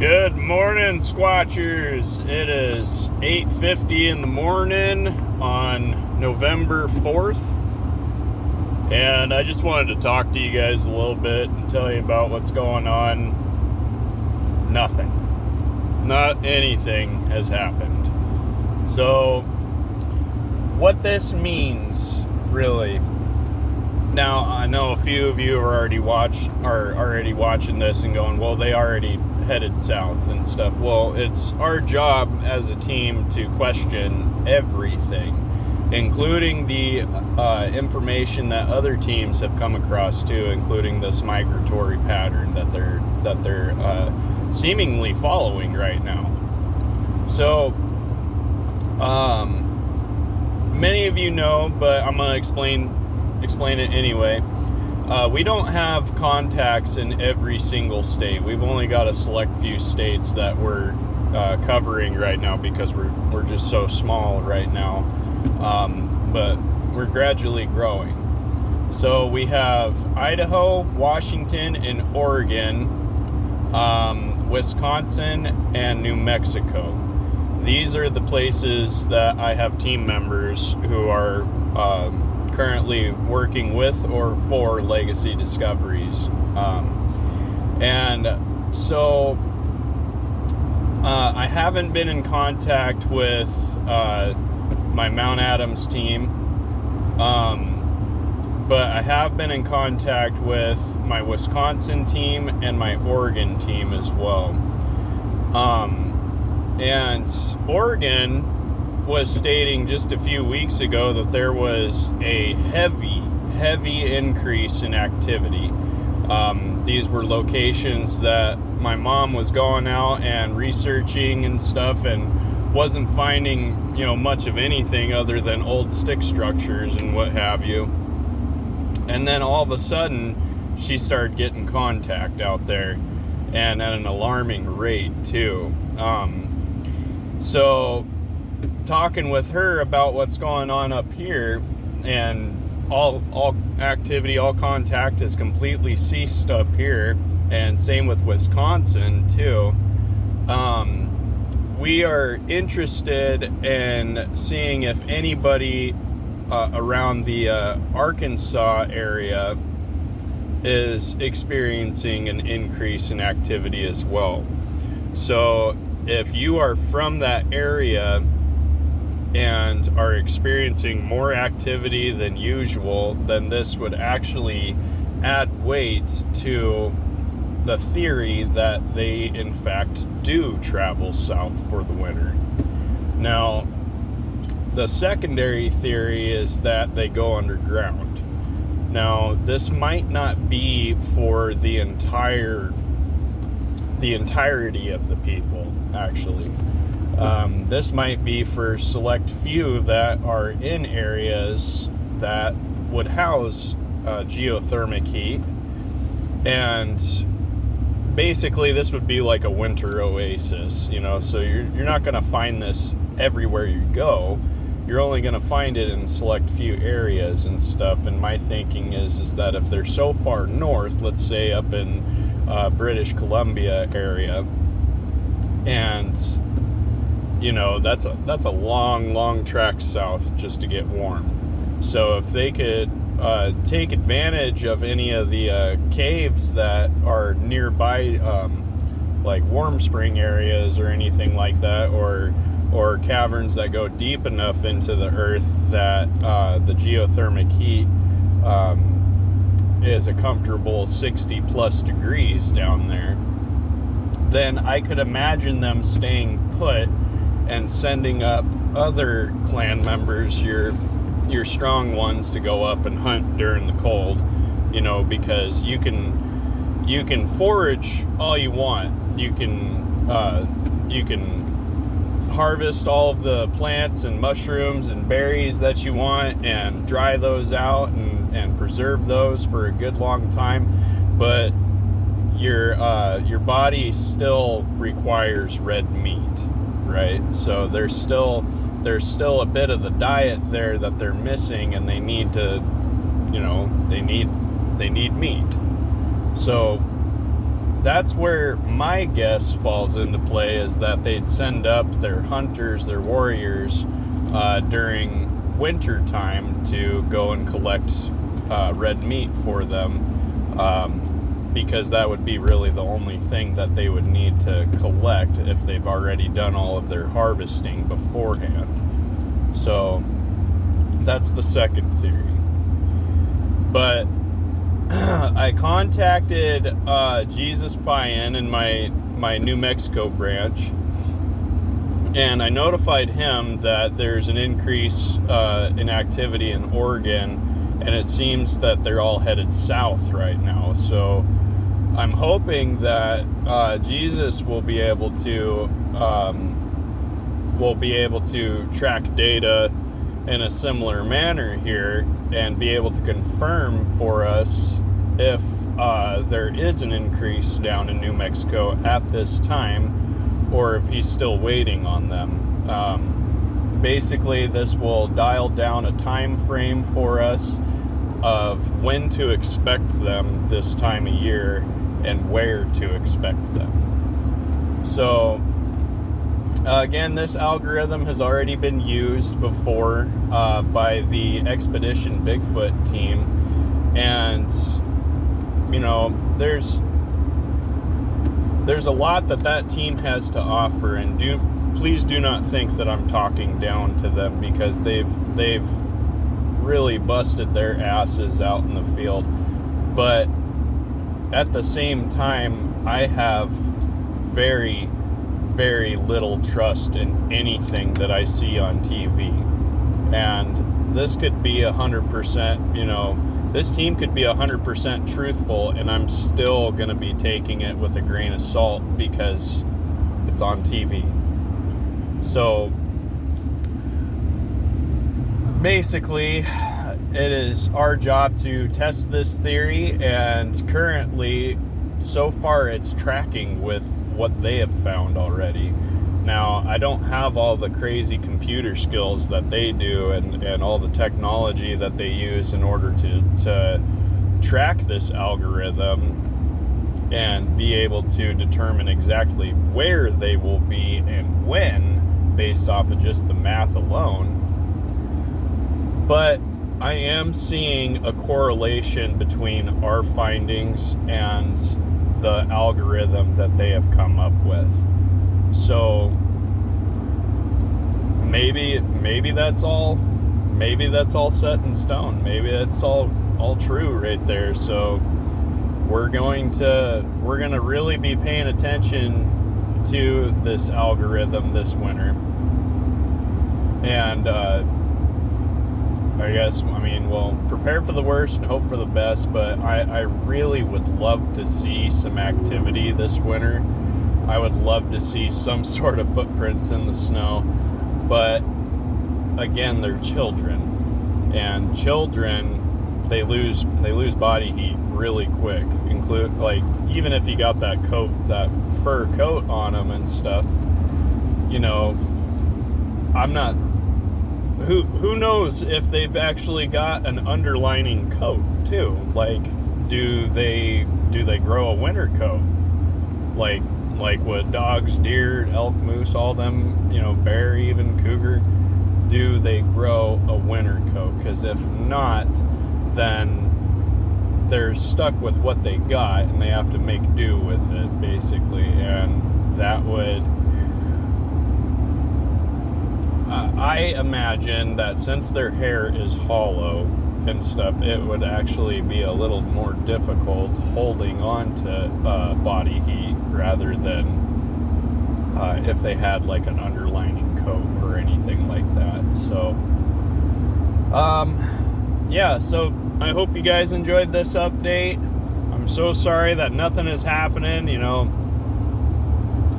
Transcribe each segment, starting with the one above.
Good morning, Squatchers. It is 8:50 in the morning on November 4th. And I just wanted to talk to you guys a little bit and tell you about what's going on. Nothing. Not anything has happened. So, what this means, really. Now, I know a few of you are already watching this and going, well, they already headed south and stuff. Well, it's our job as a team to question everything, including the information that other teams have come across too, including this migratory pattern that they're seemingly following right now. So, many of you know, but I'm gonna explain it anyway. We don't have contacts in every single state. We've only got a select few states that we're covering right now because we're just so small right now. But we're gradually growing. So we have Idaho, Washington, and Oregon, Wisconsin, and New Mexico. These are the places that I have team members who are currently working with or for Legacy Discoveries. And so I haven't been in contact with my Mount Adams team, but I have been in contact with my Wisconsin team and my Oregon team as well. And Oregon was stating just a few weeks ago that there was a heavy increase in activity. These were locations that my mom was going out and researching and stuff and wasn't finding, much of anything other than old stick structures and what have you. And then all of a sudden, she started getting contact out there, and at an alarming rate too. So talking with her about what's going on up here, and all activity, all contact has completely ceased up here, and same with Wisconsin too. We are interested in seeing if anybody around the Arkansas area is experiencing an increase in activity as well. So if you are from that area and are experiencing more activity than usual, then this would actually add weight to the theory that they in fact do travel south for the winter. Now, the secondary theory is that they go underground. Now, this might not be for the entirety of the people, actually. This might be for select few that are in areas that would house geothermal heat, and basically this would be like a winter oasis, so you're not going to find this everywhere you go. You're only going to find it in select few areas and stuff, and my thinking is that if they're so far north, let's say up in British Columbia area, and that's a long trek south just to get warm. So if they could take advantage of any of the caves that are nearby, like Warm Spring areas or anything like that, or caverns that go deep enough into the earth that the geothermal heat is a comfortable 60 plus degrees down there, then I could imagine them staying put and sending up other clan members, your strong ones, to go up and hunt during the cold, because you can forage all you want. You can harvest all of the plants and mushrooms and berries that you want and dry those out and preserve those for a good long time, but your body still requires red meat, right? So there's still a bit of the diet there that they're missing, and they need to, they need meat. So that's where my guess falls into play, is that they'd send up their hunters, their warriors, during winter time to go and collect red meat for them, because that would be really the only thing that they would need to collect if they've already done all of their harvesting beforehand. So that's the second theory. But I contacted Jesus Payan in my New Mexico branch, and I notified him that there's an increase in activity in Oregon, and it seems that they're all headed south right now. So I'm hoping that Jesus will be able to track data in a similar manner here and be able to confirm for us if there is an increase down in New Mexico at this time, or if he's still waiting on them. Basically, this will dial down a time frame for us of when to expect them this time of year and where to expect them. So again, this algorithm has already been used before by the Expedition Bigfoot team, and there's a lot that team has to offer, and please do not think that I'm talking down to them, because they've really busted their asses out in the field. But at the same time, I have very, very little trust in anything that I see on TV. And this could be 100%, this team could be 100% truthful, and I'm still going to be taking it with a grain of salt because it's on TV. So basically, it is our job to test this theory, and currently, so far, it's tracking with what they have found already. Now, I don't have all the crazy computer skills that they do and all the technology that they use in order to track this algorithm and be able to determine exactly where they will be and when, based off of just the math alone. But I am seeing a correlation between our findings and the algorithm that they have come up with. So maybe that's all set in stone. Maybe that's all true right there. So we're going to really be paying attention to this algorithm this winter. And we'll prepare for the worst and hope for the best, but I really would love to see some activity this winter. I would love to see some sort of footprints in the snow, but again, they're children, and children, they lose body heat really quick. Even if you got that fur coat on them and stuff, I'm not. Who knows if they've actually got an underlining coat too? Like, do they grow a winter coat? Like what dogs, deer, elk, moose, all them, bear, even cougar, do they grow a winter coat? Because if not, then they're stuck with what they got and they have to make do with it, basically. And that would, I imagine that since their hair is hollow and stuff, it would actually be a little more difficult holding on to body heat rather than if they had like an underlining coat or anything like that. So so I hope you guys enjoyed this update. I'm so sorry that nothing is happening.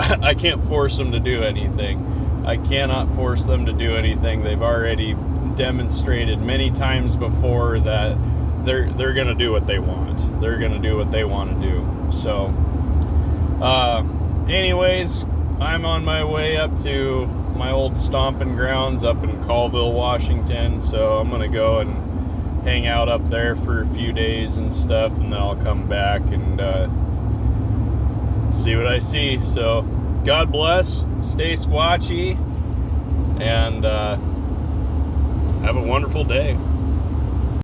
I can't force them to do anything. I cannot force them to do anything. They've already demonstrated many times before that they're going to do what they want. They're going to do what they want to do. So, anyways, I'm on my way up to my old stomping grounds up in Colville, Washington. So I'm going to go and hang out up there for a few days and stuff, and then I'll come back and see what I see. So God bless, stay squatchy, and have a wonderful day.